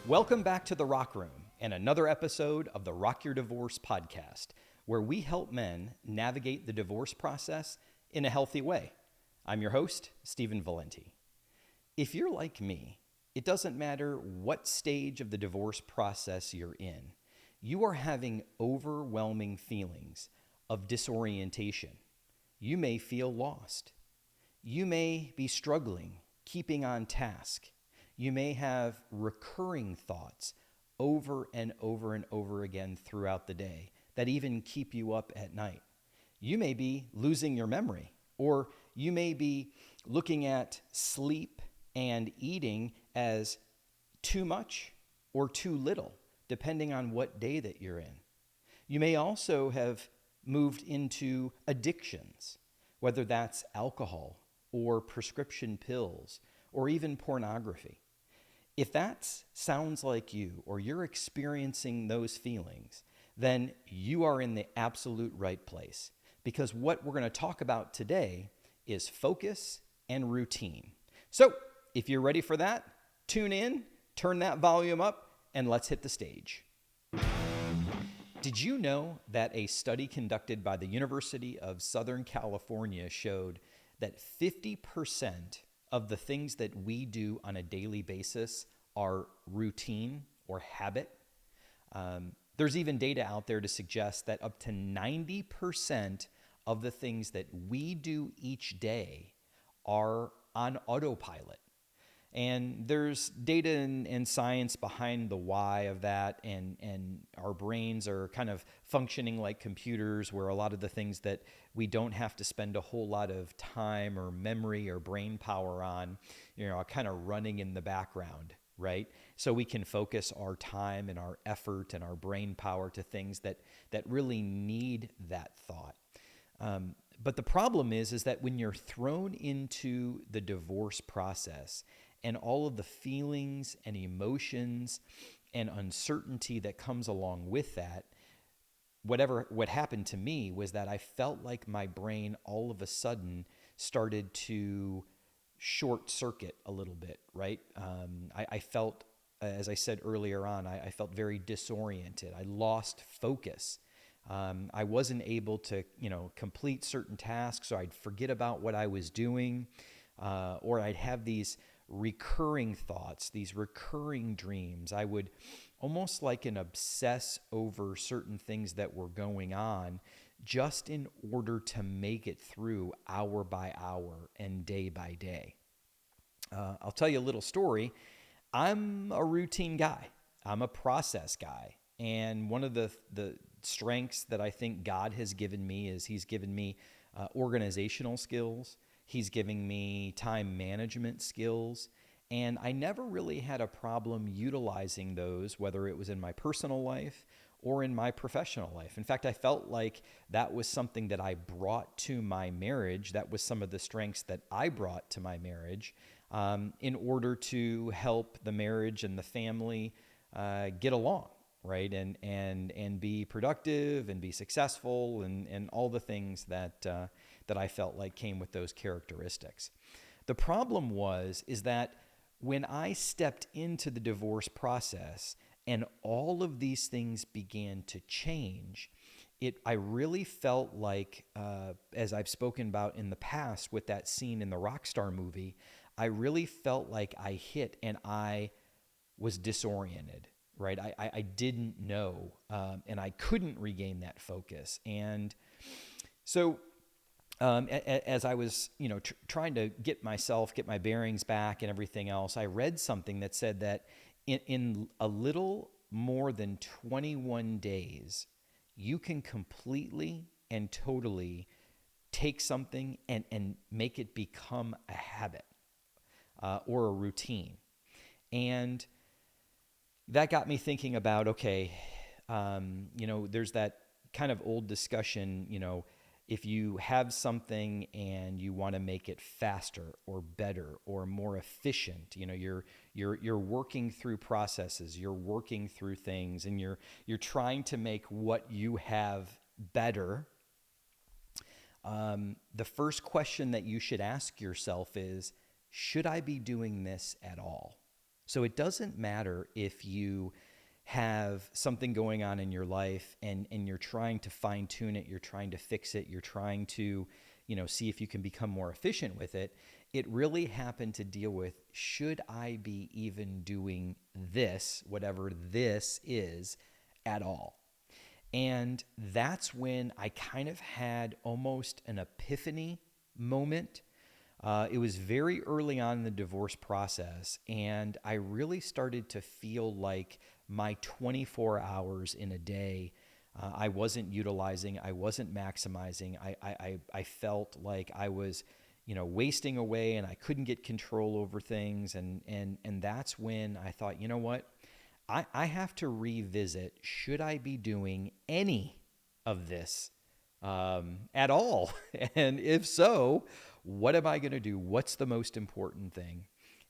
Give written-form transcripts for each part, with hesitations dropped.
Welcome back to the Rock Room and another episode of the Rock Your Divorce podcast, where we help men navigate the divorce process in a healthy way. I'm your host, Stephen Valente. If you're like me, it doesn't matter what stage of the divorce process you're in, you are having overwhelming feelings of disorientation. You may feel lost. You may be struggling, keeping on task. You may have recurring thoughts over and over and over again throughout the day that even keep you up at night. You may be losing your memory, or you may be looking at sleep and eating as too much or too little, depending on what day that you're in. You may also have moved into addictions, whether that's alcohol or prescription pills or even pornography. If that sounds like you, or you're experiencing those feelings, then you are in the absolute right place, because what we're going to talk about today is focus and routine. So if you're ready for that, tune in, turn that volume up, and let's hit the stage. Did you know that a study conducted by the University of Southern California showed that 50% of the things that we do on a daily basis are routine or habit? There's even data out there to suggest that up to 90% of the things that we do each day are on autopilot. And there's data and science behind the why of that, and our brains are kind of functioning like computers, where a lot of the things that we don't have to spend a whole lot of time or memory or brain power on, are kind of running in the background, right? So we can focus our time and our effort and our brain power to things that really need that thought. But the problem is that when you're thrown into the divorce process and all of the feelings and emotions and uncertainty that comes along with that, what happened to me was that I felt like my brain all of a sudden started to short circuit a little bit, right? I felt, as I said earlier on, I felt very disoriented. I lost focus. I wasn't able to, complete certain tasks, or I'd forget about what I was doing, or I'd have these recurring thoughts, these recurring dreams. I would almost like an obsess over certain things that were going on just in order to make it through hour by hour and day by day. I'll tell you a little story. I'm a routine guy. I'm a process guy. And one of the strengths that I think God has given me is He's given me organizational skills. He's giving me time management skills. And I never really had a problem utilizing those, whether it was in my personal life or in my professional life. In fact, I felt like that was something that I brought to my marriage. That was some of the strengths that I brought to my marriage in order to help the marriage and the family get along, right? And be productive and be successful and all the things that I felt like came with those characteristics. The problem is that when I stepped into the divorce process and all of these things began to change, I really felt like, as I've spoken about in the past with that scene in the Rockstar movie, I really felt like I hit and I was disoriented, right? I didn't know, and I couldn't regain that focus. And so as I was, trying to get my bearings back and everything else, I read something that said that in a little more than 21 days, you can completely and totally take something and make it become a habit or a routine. And that got me thinking about, okay, there's that kind of old discussion, if you have something and you want to make it faster or better or more efficient, you're working through processes, you're working through things, and you're trying to make what you have better. The first question that you should ask yourself is, should I be doing this at all? So it doesn't matter if you have something going on in your life and you're trying to fine tune it, you're trying to fix it, you're trying to, see if you can become more efficient with it. It really happened to deal with, should I be even doing this, whatever this is, at all? And that's when I kind of had almost an epiphany moment. It was very early on in the divorce process, and I really started to feel like my 24 hours in a day, I wasn't utilizing, I wasn't maximizing. I felt like I was, wasting away, and I couldn't get control over things. And that's when I thought, you know what? I have to revisit, should I be doing any of this at all? And if so, what am I going to do? What's the most important thing?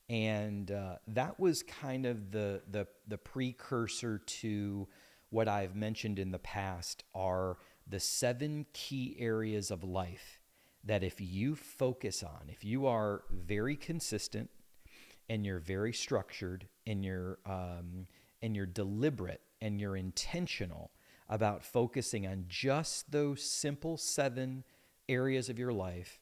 And that was kind of the precursor to what I've mentioned in the past are the 7 key areas of life that if you focus on, if you are very consistent and you're very structured and you're deliberate and you're intentional about focusing on just those simple 7 areas of your life,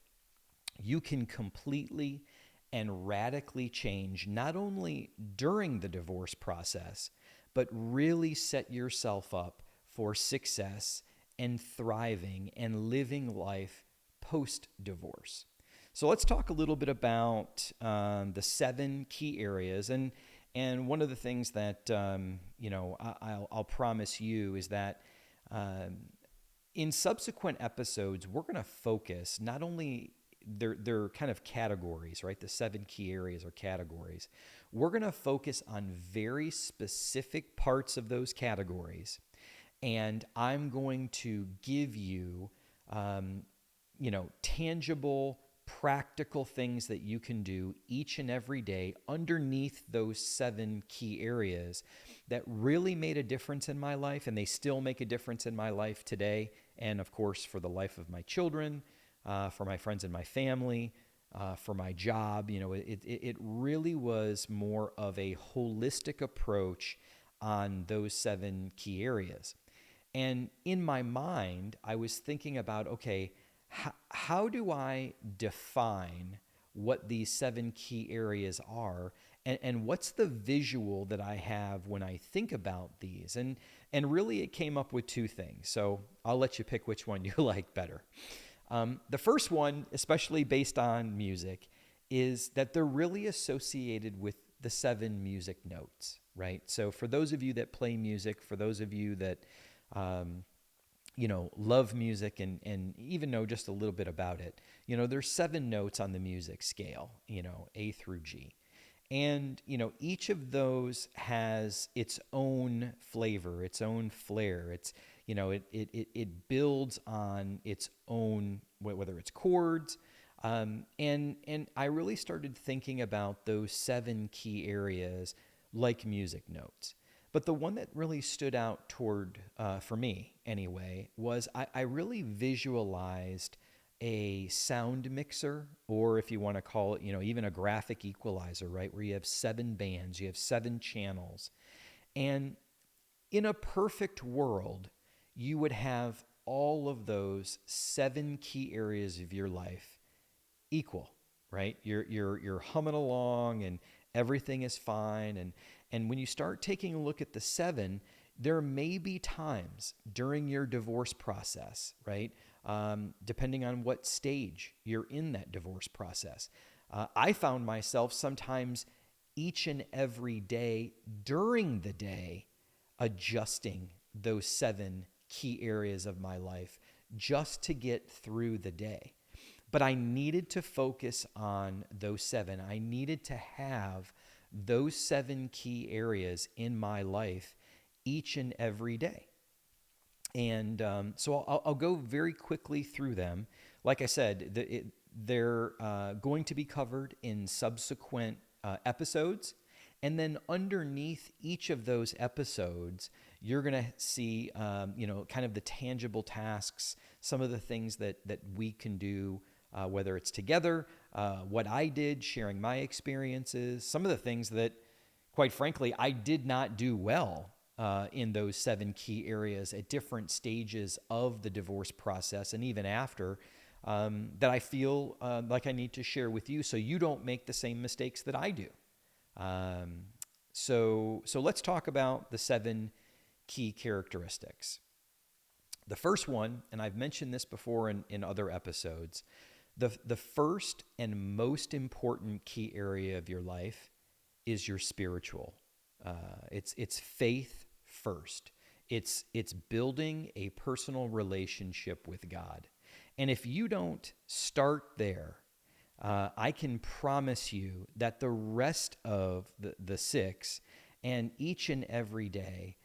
you can completely and radically change not only during the divorce process, but really set yourself up for success and thriving and living life post-divorce. So let's talk a little bit about the 7 key areas. And one of the things that I'll promise you is that in subsequent episodes, we're going to focus not only they're kind of categories, right? The 7 key areas are categories. We're going to focus on very specific parts of those categories, and I'm going to give you, tangible, practical things that you can do each and every day underneath those 7 key areas that really made a difference in my life, and they still make a difference in my life today, and of course for the life of my children, for my friends and my family, for my job. It really was more of a holistic approach on those 7 key areas. And in my mind, I was thinking about, okay, how do I define what these 7 key areas are, and what's the visual that I have when I think about these? And really it came up with 2 things. So I'll let you pick which one you like better. The first one, especially based on music, is that they're really associated with the 7 music notes, right? So for those of you that play music, for those of you that love music and even know just a little bit about it, there's 7 notes on the music scale, A through G. And, each of those has its own flavor, its own flair. It's, it builds on its own, whether it's chords. And I really started thinking about those 7 key areas like music notes. But the one that really stood out for me anyway, was I really visualized a sound mixer, or if you want to call it, even a graphic equalizer, right? Where you have 7 bands, you have 7 channels. And in a perfect world, you would have all of those 7 key areas of your life equal, right? You're humming along and everything is fine. And when you start taking a look at the 7, there may be times during your divorce process, right? Depending on what stage you're in that divorce process. I found myself sometimes each and every day during the day adjusting those 7 key areas of my life just to get through the day. But I needed to focus on those 7. I needed to have those 7 key areas in my life each and every day. And so I'll go very quickly through them. Like I said, they're going to be covered in subsequent episodes. And then underneath each of those episodes, you're going to see, kind of the tangible tasks, some of the things that we can do, whether it's together, what I did, sharing my experiences, some of the things that, quite frankly, I did not do well in those 7 key areas at different stages of the divorce process and even after, that I feel like I need to share with you so you don't make the same mistakes that I do. So let's talk about the 7 key characteristics. The first one, and I've mentioned this before in other episodes, the first and most important key area of your life is your spiritual. It's faith first. It's building a personal relationship with God. And if you don't start there, I can promise you that the rest of the 6 and each and every day,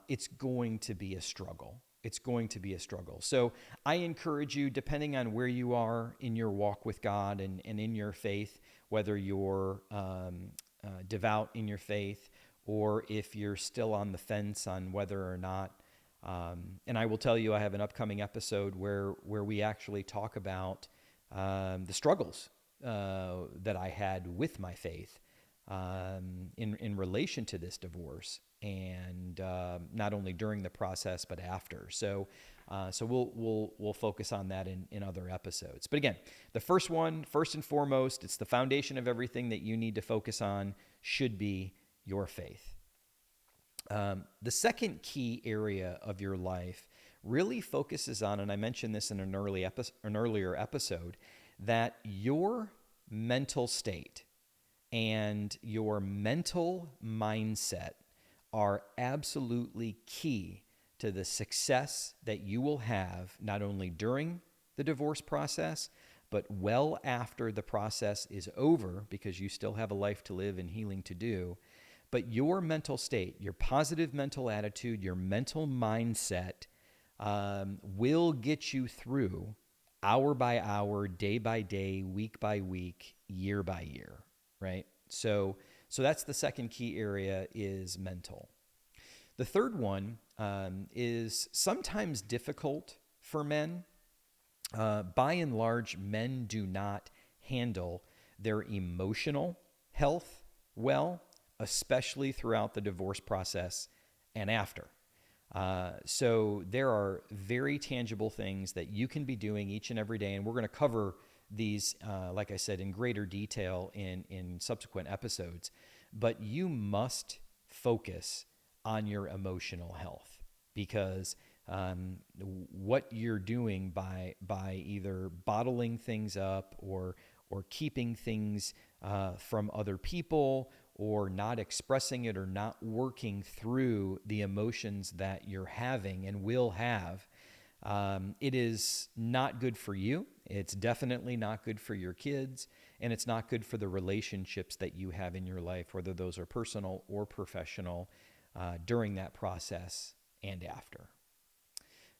it's going to be a struggle. It's going to be a struggle. So I encourage you, depending on where you are in your walk with God and in your faith, whether you're devout in your faith or if you're still on the fence on whether or not, and I will tell you, I have an upcoming episode where we actually talk about the struggles that I had with my faith in relation to this divorce, and not only during the process but after. So we'll focus on that in other episodes. But again, the first one, first and foremost, it's the foundation of everything that you need to focus on should be your faith. The second key area of your life really focuses on, and I mentioned this in an earlier episode, that your mental state and your mental mindset are absolutely key to the success that you will have not only during the divorce process, but well after the process is over, because you still have a life to live and healing to do. But your mental state, your positive mental attitude, your mental mindset will get you through hour by hour, day by day, week by week, year by year, right? So that's the second key area, is mental. The third one is sometimes difficult for men. By and large, men do not handle their emotional health well, especially throughout the divorce process and after. So there are very tangible things that you can be doing each and every day, and we're going to cover these, like I said, in greater detail in subsequent episodes. But you must focus on your emotional health, because what you're doing by either bottling things up or keeping things from other people, or not expressing it, or not working through the emotions that you're having and will have, it is not good for you. It's definitely not good for your kids, and it's not good for the relationships that you have in your life, whether those are personal or professional, during that process and after.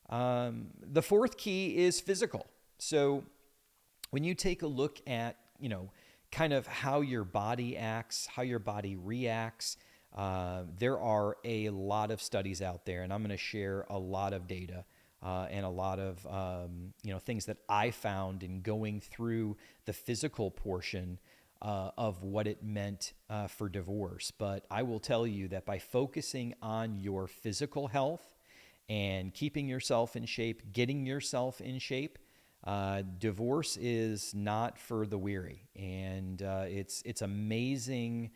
The fourth key is physical. So when you take a look at, kind of how your body acts, how your body reacts, there are a lot of studies out there, and I'm going to share a lot of data and a lot of things that I found in going through the physical portion of what it meant for divorce. But I will tell you that by focusing on your physical health and keeping yourself in shape, getting yourself in shape, divorce is not for the weary. And it's amazing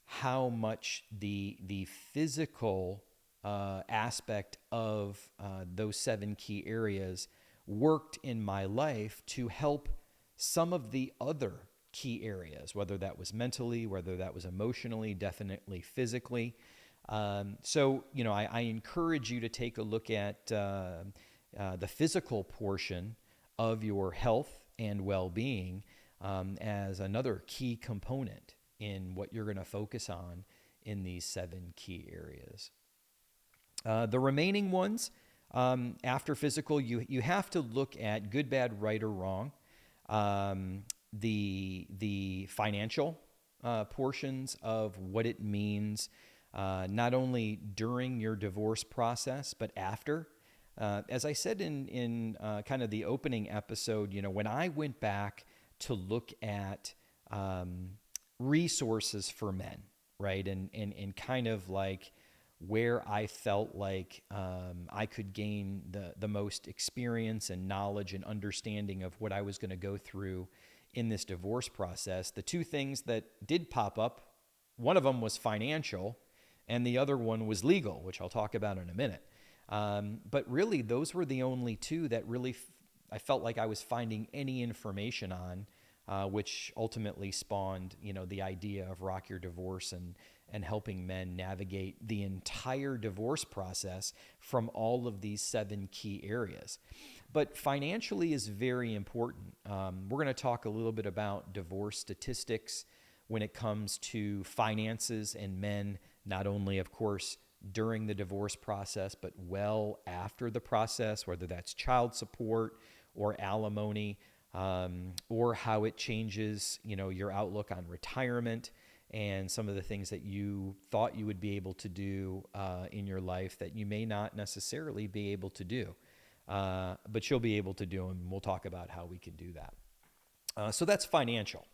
how much the physical aspect of those 7 key areas worked in my life to help some of the other key areas, whether that was mentally, whether that was emotionally, definitely physically. So I encourage you to take a look at the physical portion of your health and well-being as another key component in what you're going to focus on in these 7 key areas. The remaining ones, after physical, you have to look at good, bad, right, or wrong, the financial portions of what it means, not only during your divorce process, but after. As I said in kind of the opening episode, when I went back to look at resources for men, right? And kind of like where I felt like I could gain the most experience and knowledge and understanding of what I was going to go through in this divorce process. The two things that did pop up, one of them was financial, and the other one was legal, which I'll talk about in a minute. But really, those were the only two that really I felt like I was finding any information on, which ultimately spawned, the idea of Rock Your Divorce and helping men navigate the entire divorce process from all of these 7 key areas. But financially is very important. We're going to talk a little bit about divorce statistics when it comes to finances and men, not only, of course, during the divorce process, but well after the process, whether that's child support or alimony, or how it changes, your outlook on retirement and some of the things that you thought you would be able to do in your life that you may not necessarily be able to do, but you'll be able to do, and we'll talk about how we can do that. So that's financial.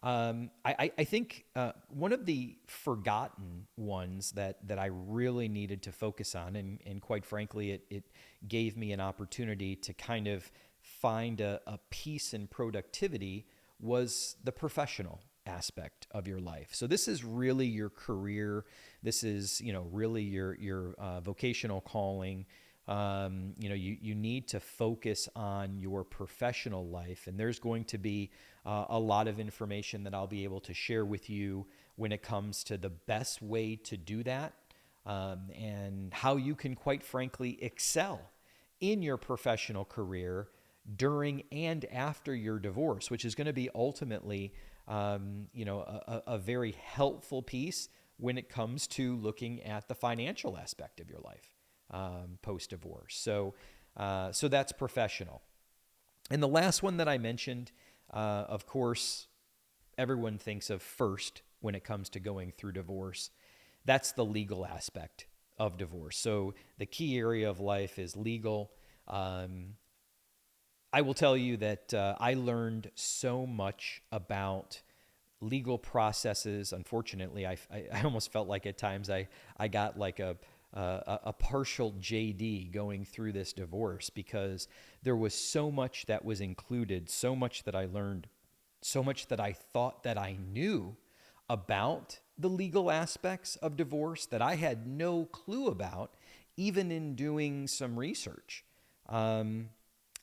I think one of the forgotten ones that I really needed to focus on, and quite frankly, it gave me an opportunity to kind of find a peace and productivity, was the professional aspect of your life. So this is really your career. This is, really your vocational calling. You need to focus on your professional life, and there's going to be a lot of information that I'll be able to share with you when it comes to the best way to do that, and how you can, quite frankly, excel in your professional career during and after your divorce, which is going to be ultimately, a very helpful piece when it comes to looking at the financial aspect of your life post-divorce. So that's professional. And the last one that I mentioned, of course, everyone thinks of first when it comes to going through divorce. That's the legal aspect of divorce. So the key area of life is legal. I will tell you that I learned so much about legal processes. Unfortunately, I almost felt like at times I got like a partial JD going through this divorce, because there was so much that was included, so much that I learned, so much that I thought that I knew about the legal aspects of divorce that I had no clue about, even in doing some research.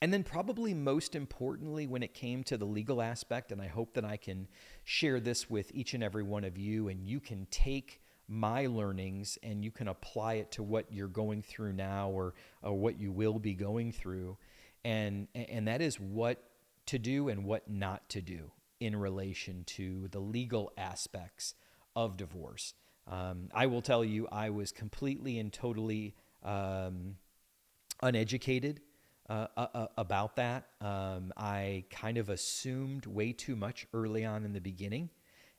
And then probably most importantly, when it came to the legal aspect, and I hope that I can share this with each and every one of you, and you can take my learnings and you can apply it to what you're going through now, or what you will be going through. And that is what to do and what not to do in relation to the legal aspects of divorce. I will tell you, I was completely and totally uneducated about that. I kind of assumed way too much early on in the beginning,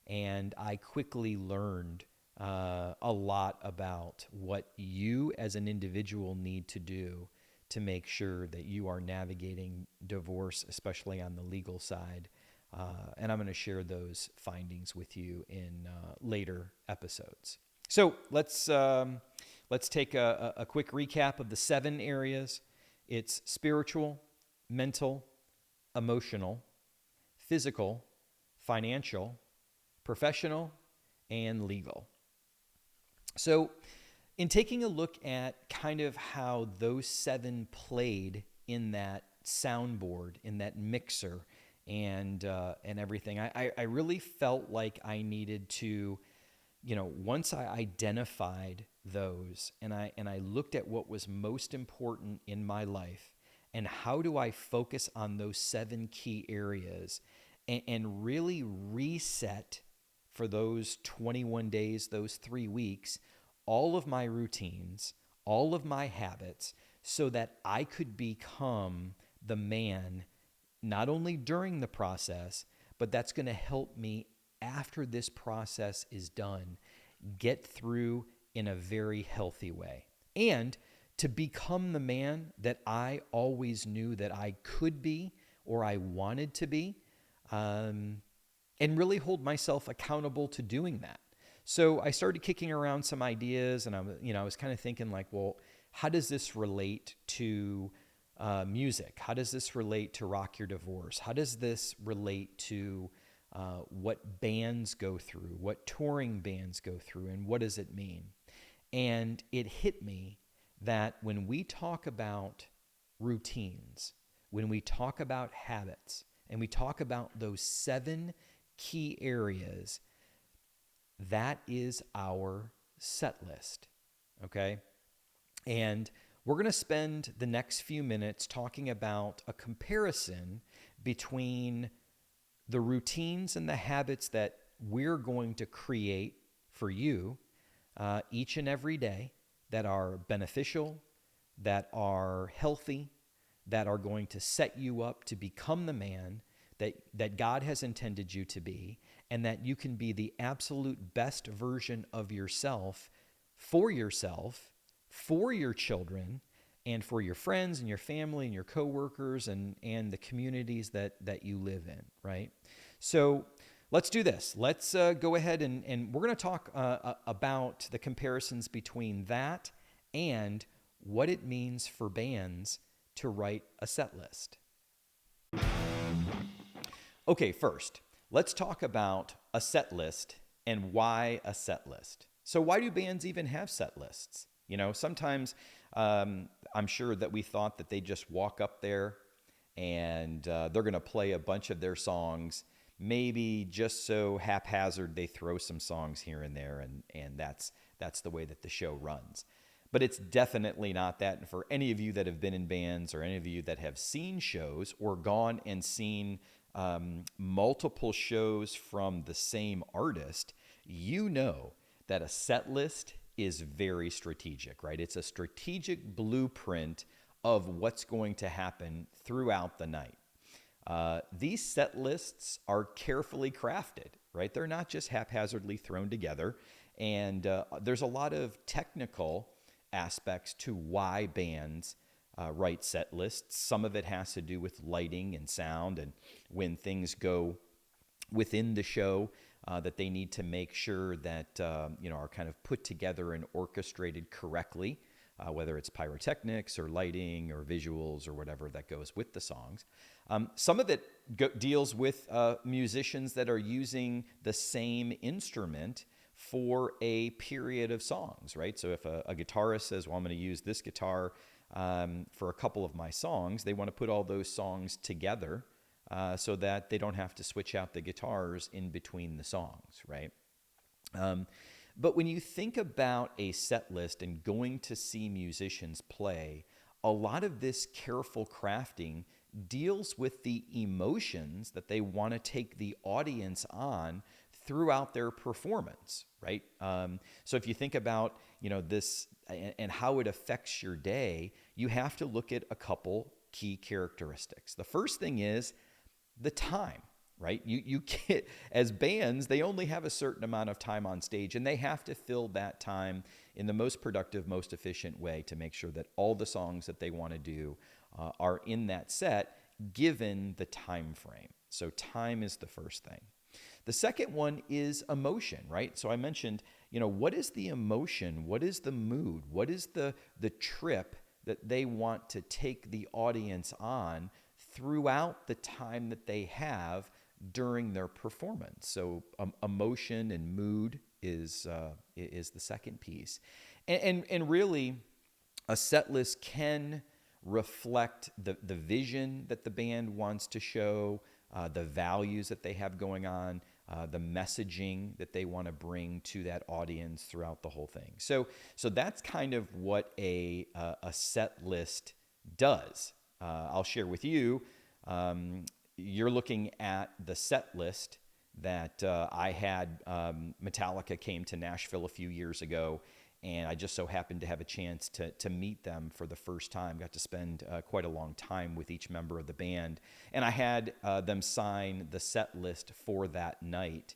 and I quickly learned a lot about what you as an individual need to do to make sure that you are navigating divorce, especially on the legal side. And I'm going to share those findings with you in later episodes. So let's take a quick recap of the 7 areas. It's spiritual, mental, emotional, physical, financial, professional, and legal. So in taking a look at kind of how those 7 played in that soundboard, in that mixer, and everything, I really felt like I needed to, once I identified those and I looked at what was most important in my life and how do I focus on those 7 key areas and really reset for those 21 days, those 3 weeks, all of my routines, all of my habits, so that I could become the man, not only during the process, but that's going to help me after this process is done, get through in a very healthy way. And to become the man that I always knew that I could be or I wanted to be, and really hold myself accountable to doing that. So I started kicking around some ideas, and I was kind of thinking like, well, how does this relate to music? How does this relate to Rock Your Divorce? How does this relate to what bands go through, what touring bands go through, and what does it mean? And it hit me that when we talk about routines, when we talk about habits, and we talk about those 7 key areas, that is our set list, okay? And we're going to spend the next few minutes talking about a comparison between the routines and the habits that we're going to create for you each and every day that are beneficial, that are healthy, that are going to set you up to become the man that God has intended you to be, and that you can be the absolute best version of yourself, for your children, and for your friends and your family and your coworkers and the communities that you live in, right? So let's do this. Let's go ahead and we're going to talk about the comparisons between that and what it means for bands to write a set list. Okay, first, let's talk about a set list and why a set list. So why do bands even have set lists? Sometimes I'm sure that we thought that they just walk up there and they're going to play a bunch of their songs, maybe just so haphazard they throw some songs here and there, and that's the way that the show runs. But it's definitely not that. And for any of you that have been in bands or any of you that have seen shows or gone and seen multiple shows from the same artist, you know that a set list is very strategic, right? It's a strategic blueprint of what's going to happen throughout the night. These set lists are carefully crafted, right? They're not just haphazardly thrown together. And there's a lot of technical aspects to why bands write set lists. Some of it has to do with lighting and sound, and when things go within the show that they need to make sure that are kind of put together and orchestrated correctly, whether it's pyrotechnics or lighting or visuals or whatever that goes with the songs. Some of it deals with musicians that are using the same instrument for a period of songs, right? So if a guitarist says, well, I'm going to use this guitar for a couple of my songs, they want to put all those songs together so that they don't have to switch out the guitars in between the songs, right? But when you think about a set list and going to see musicians play, a lot of this careful crafting deals with the emotions that they want to take the audience on throughout their performance, right? So if you think about, this and how it affects your day, you have to look at a couple key characteristics. The first thing is the time, right? You get, as bands, they only have a certain amount of time on stage, and they have to fill that time in the most productive, most efficient way to make sure that all the songs that they want to do are in that set, given the time frame. So time is the first thing. The second one is emotion, right? So I mentioned, what is the emotion? What is the mood? What is the trip that they want to take the audience on throughout the time that they have during their performance? So emotion and mood is the second piece. And really, a set list can reflect the vision that the band wants to show, the values that they have going on, the messaging that they want to bring to that audience throughout the whole thing. So that's kind of what a set list does. I'll share with you. You're looking at the set list that I had. Metallica came to Nashville a few years ago, and I just so happened to have a chance to meet them for the first time. Got to spend quite a long time with each member of the band. And I had them sign the set list for that night,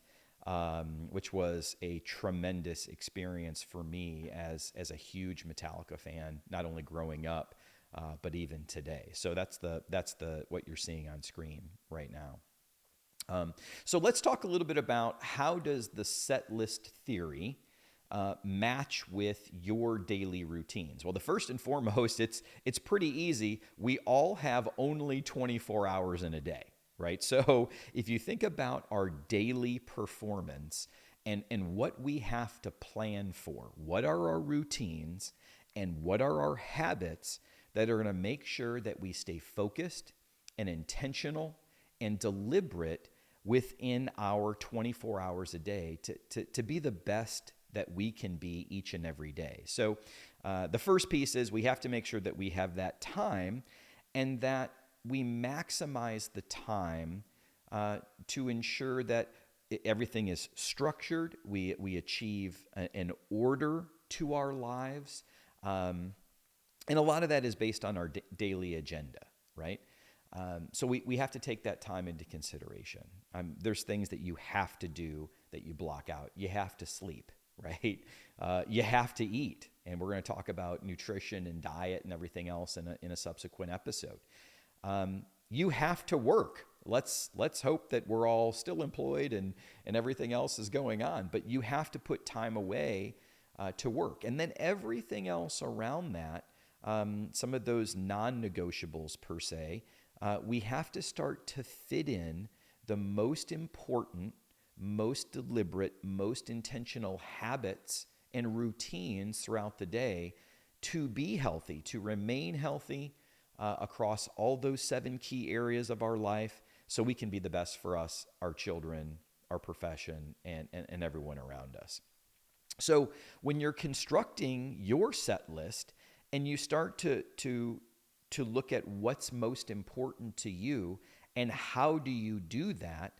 which was a tremendous experience for me as a huge Metallica fan, not only growing up, but even today. So that's the what you're seeing on screen right now. So let's talk a little bit about how does the set list theory match with your daily routines? Well, the first and foremost, it's pretty easy. We all have only 24 hours in a day, right? So if you think about our daily performance and what we have to plan for, what are our routines and what are our habits that are going to make sure that we stay focused and intentional and deliberate within our 24 hours a day to be the best that we can be each and every day. So the first piece is we have to make sure that we have that time and that we maximize the time to ensure that everything is structured, we achieve an order to our lives. And a lot of that is based on our daily agenda, right? So we have to take that time into consideration. There's things that you have to do that you block out. You have to sleep, right? You have to eat. And we're going to talk about nutrition and diet and everything else in a subsequent episode. You have to work. Let's hope that we're all still employed and everything else is going on. But you have to put time away to work. And then everything else around that, some of those non-negotiables per se, we have to start to fit in the most important, most deliberate, most intentional habits and routines throughout the day to be healthy, to remain healthy across all those 7 key areas of our life so we can be the best for us, our children, our profession, and everyone around us. So when you're constructing your set list and you start to look at what's most important to you and how do you do that,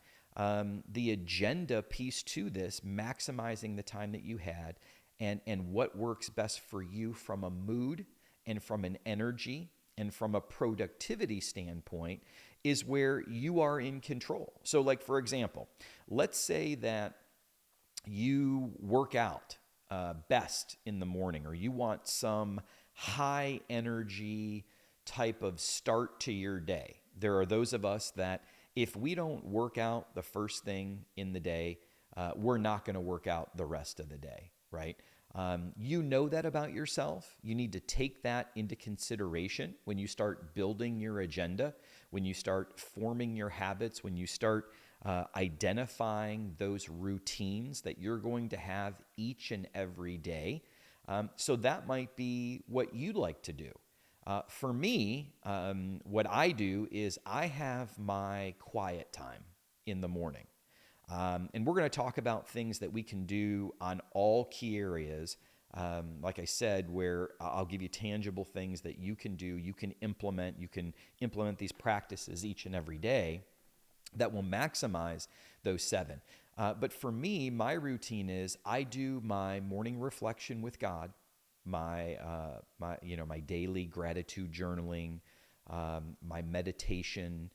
the agenda piece to this, maximizing the time that you had and what works best for you from a mood and from an energy and from a productivity standpoint is where you are in control. So like, for example, let's say that you work out best in the morning, or you want some high energy type of start to your day. There are those of us that if we don't work out the first thing in the day, we're not going to work out the rest of the day, right? You know that about yourself. You need to take that into consideration when you start building your agenda, when you start forming your habits, when you start identifying those routines that you're going to have each and every day. So that might be what you'd like to do. For me, what I do is I have my quiet time in the morning. And we're going to talk about things that we can do on all key areas. Like I said, where I'll give you tangible things that you can do, you can implement these practices each and every day that will maximize those 7. But for me, my routine is I do my morning reflection with God, my daily gratitude journaling, my meditation,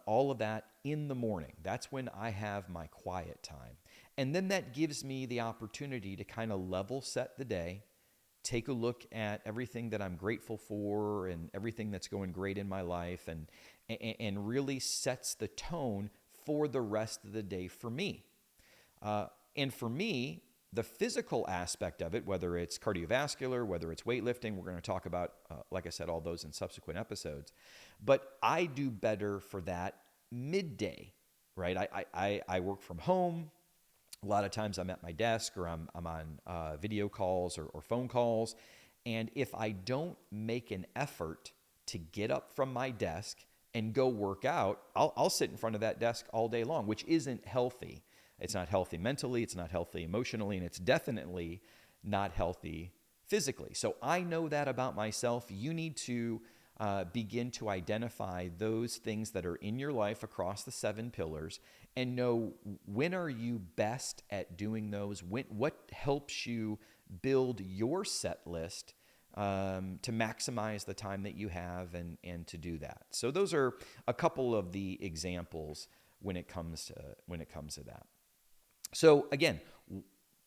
all of that in the morning. That's when I have my quiet time. And then that gives me the opportunity to kind of level set the day, take a look at everything that I'm grateful for and everything that's going great in my life, and really sets the tone for the rest of the day for me. And for me, the physical aspect of it, whether it's cardiovascular, whether it's weightlifting, we're going to talk about, like I said, all those in subsequent episodes. But I do better for that midday, right? I work from home. A lot of times I'm at my desk or I'm on video calls or phone calls. And if I don't make an effort to get up from my desk and go work out, I'll sit in front of that desk all day long, which isn't healthy. It's not healthy mentally, it's not healthy emotionally, and it's definitely not healthy physically. So I know that about myself. You need to begin to identify those things that are in your life across the 7 pillars and know when are you best at doing those, what helps you build your set list to maximize the time that you have and to do that. So those are a couple of the examples when it comes to that. So again,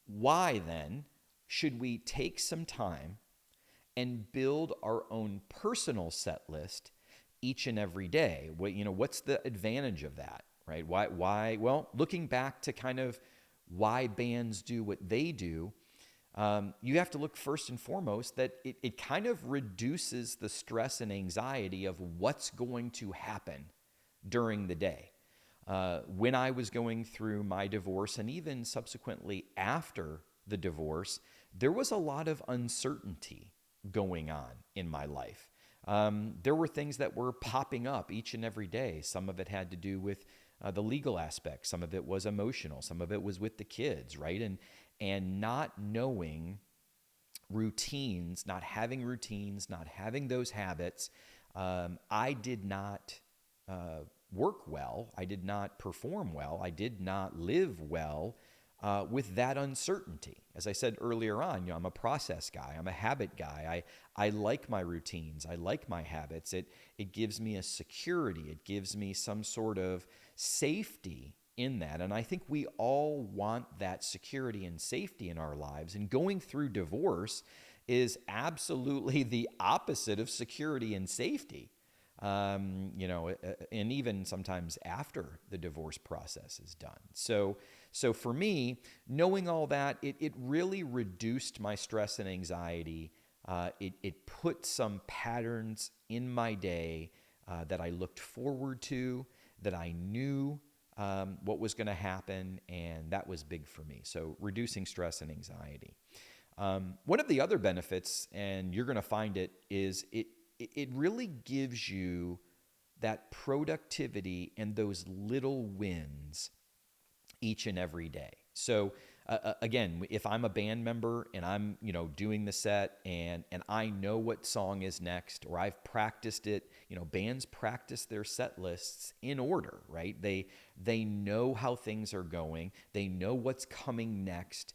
why then should we take some time and build our own personal set list each and every day? What's the advantage of that, right? Why? Well, looking back to kind of why bands do what they do, you have to look first and foremost that it kind of reduces the stress and anxiety of what's going to happen during the day. When I was going through my divorce and even subsequently after the divorce, there was a lot of uncertainty going on in my life. There were things that were popping up each and every day. Some of it had to do with the legal aspect. Some of it was emotional. Some of it was with the kids, right? And not knowing routines, not having routines, not having those habits, I did not work well. I did not perform well. I did not live well with that uncertainty. As I said earlier on, I'm a process guy. I'm a habit guy. I like my routines. I like my habits. It gives me a security. It gives me some sort of safety in that. And I think we all want that security and safety in our lives. And going through divorce is absolutely the opposite of security and safety. And even sometimes after the divorce process is done. So for me, knowing all that, it really reduced my stress and anxiety. It put some patterns in my day that I looked forward to, that I knew what was going to happen, and that was big for me. So reducing stress and anxiety. One of the other benefits, and you're going to find it, is it really gives you that productivity and those little wins each and every day. So again, if I'm a band member and I'm doing the set and I know what song is next, or I've practiced it, bands practice their set lists in order, right? They know how things are going. They know what's coming next.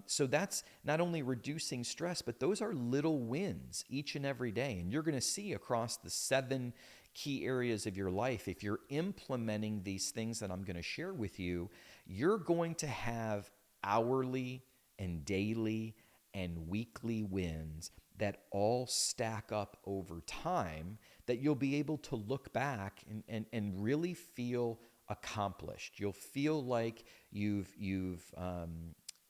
So that's not only reducing stress, but those are little wins each and every day. And you're going to see across the 7 key areas of your life, if you're implementing these things that I'm going to share with you, you're going to have hourly and daily and weekly wins that all stack up over time, that you'll be able to look back and really feel accomplished. You'll feel like you've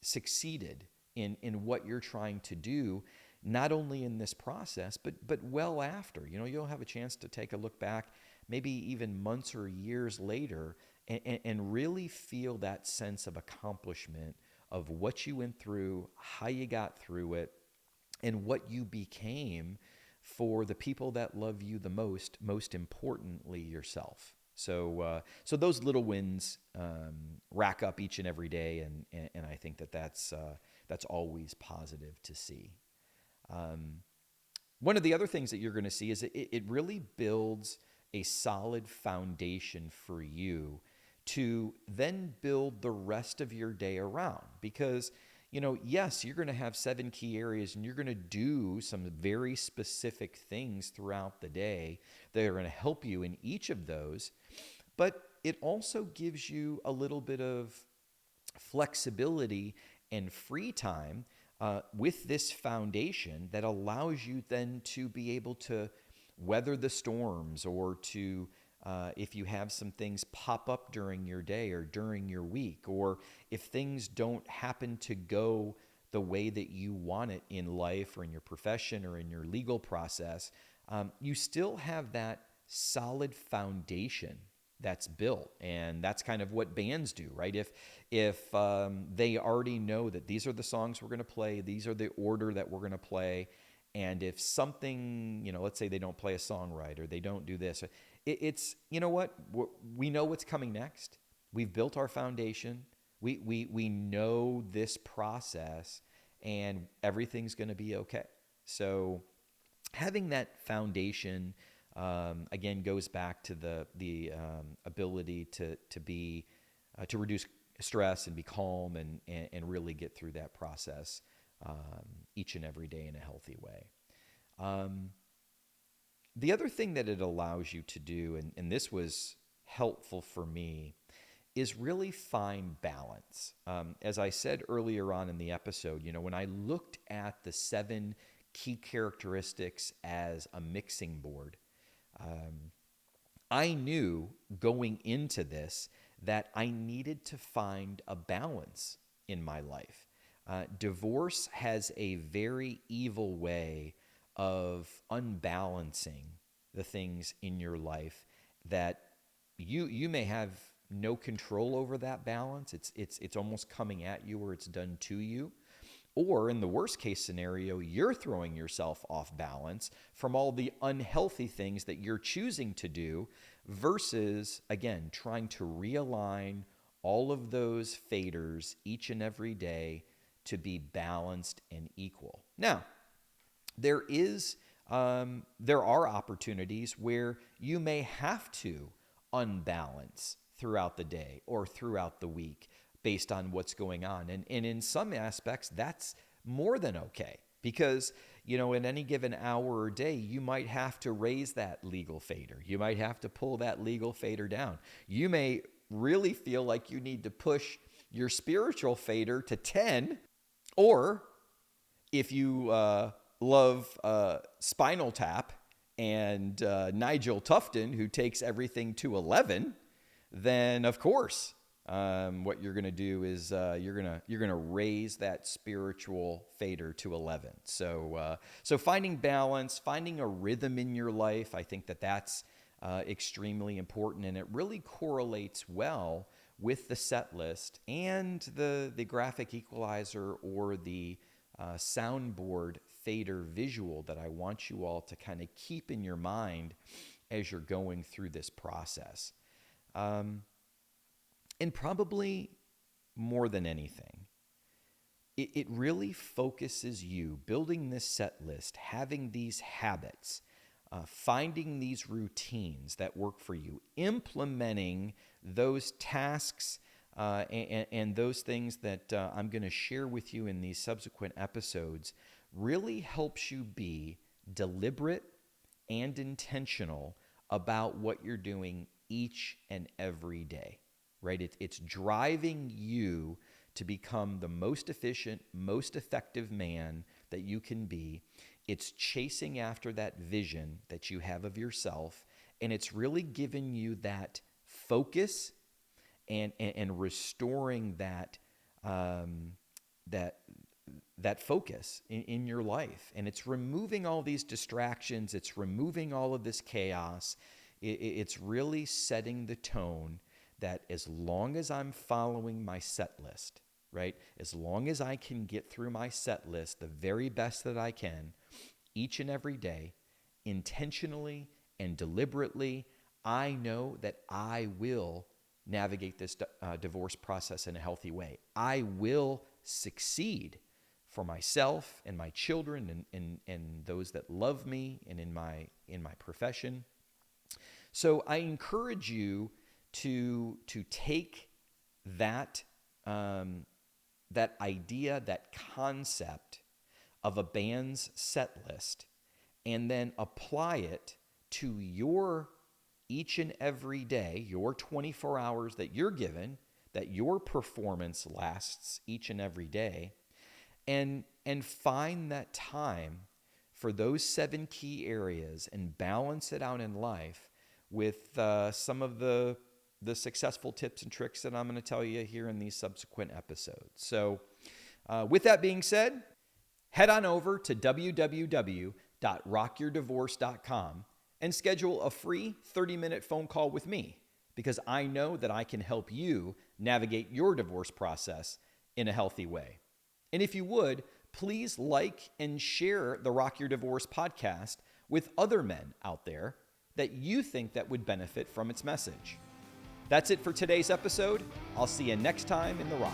succeeded in what you're trying to do, not only in this process, but well after. You'll have a chance to take a look back, maybe even months or years later, and really feel that sense of accomplishment of what you went through, how you got through it, and what you became for the people that love you the most importantly, yourself. So those little wins rack up each and every day, and I think that's always positive to see. One of the other things that you're going to see is it really builds a solid foundation for you to then build the rest of your day around. Because, yes, you're going to have 7 key areas and you're going to do some very specific things throughout the day that are going to help you in each of those. But it also gives you a little bit of flexibility and free time with this foundation that allows you then to be able to weather the storms, or to if you have some things pop up during your day or during your week, or if things don't happen to go the way that you want it in life or in your profession or in your legal process, you still have that solid foundation that's built. And that's kind of what bands do, right? If they already know that these are the songs we're going to play, these are the order that we're going to play, and if something, let's say they don't play a song right, or they don't do this, it's, what? We know what's coming next. We've built our foundation. We know this process, and everything's going to be okay. So having that foundation, again, goes back to the ability to reduce stress and be calm and really get through that process each and every day in a healthy way. The other thing that it allows you to do, and this was helpful for me, is really find balance. As I said earlier on in the episode, when I looked at the 7 key characteristics as a mixing board, I knew going into this that I needed to find a balance in my life. Divorce has a very evil way of unbalancing the things in your life that you may have no control over that balance. It's almost coming at you or it's done to you. Or in the worst case scenario, you're throwing yourself off balance from all the unhealthy things that you're choosing to do versus, again, trying to realign all of those faders each and every day to be balanced and equal. Now, there are opportunities where you may have to unbalance throughout the day or throughout the week based on what's going on. And in some aspects, that's more than okay because, in any given hour or day, you might have to raise that legal fader. You might have to pull that legal fader down. You may really feel like you need to push your spiritual fader to 10, or if you love Spinal Tap and Nigel Tufton, who takes everything to 11, then of course, what you're going to do is you're going to raise that spiritual fader to 11. So finding balance, finding a rhythm in your life, I think that's extremely important, and it really correlates well with the set list and the graphic equalizer or the soundboard fader visual that I want you all to kind of keep in your mind as you're going through this process. And probably more than anything, it really focuses you, building this set list, having these habits, finding these routines that work for you, implementing those tasks and those things that I'm going to share with you in these subsequent episodes really helps you be deliberate and intentional about what you're doing each and every day, right? It's driving you to become the most efficient, most effective man that you can be. It's chasing after that vision that you have of yourself, and it's really giving you that focus and restoring that that focus in your life. And it's removing all these distractions. It's removing all of this chaos. It's really setting the tone that as long as I'm following my set list, right? As long as I can get through my set list the very best that I can each and every day, intentionally and deliberately, I know that I will navigate this divorce process in a healthy way. I will succeed for myself and my children and those that love me and in my profession. So I encourage you to take that idea, that concept of a band's set list, and then apply it to your each and every day, your 24 hours that you're given, that your performance lasts each and every day, and find that time for those 7 key areas and balance it out in life with some of the successful tips and tricks that I'm going to tell you here in these subsequent episodes. So with that being said, head on over to www.rockyourdivorce.com and schedule a free 30-minute phone call with me, because I know that I can help you navigate your divorce process in a healthy way. And if you would, please like and share the Rock Your Divorce podcast with other men out there that you think that would benefit from its message. That's it for today's episode. I'll see you next time in the Rock.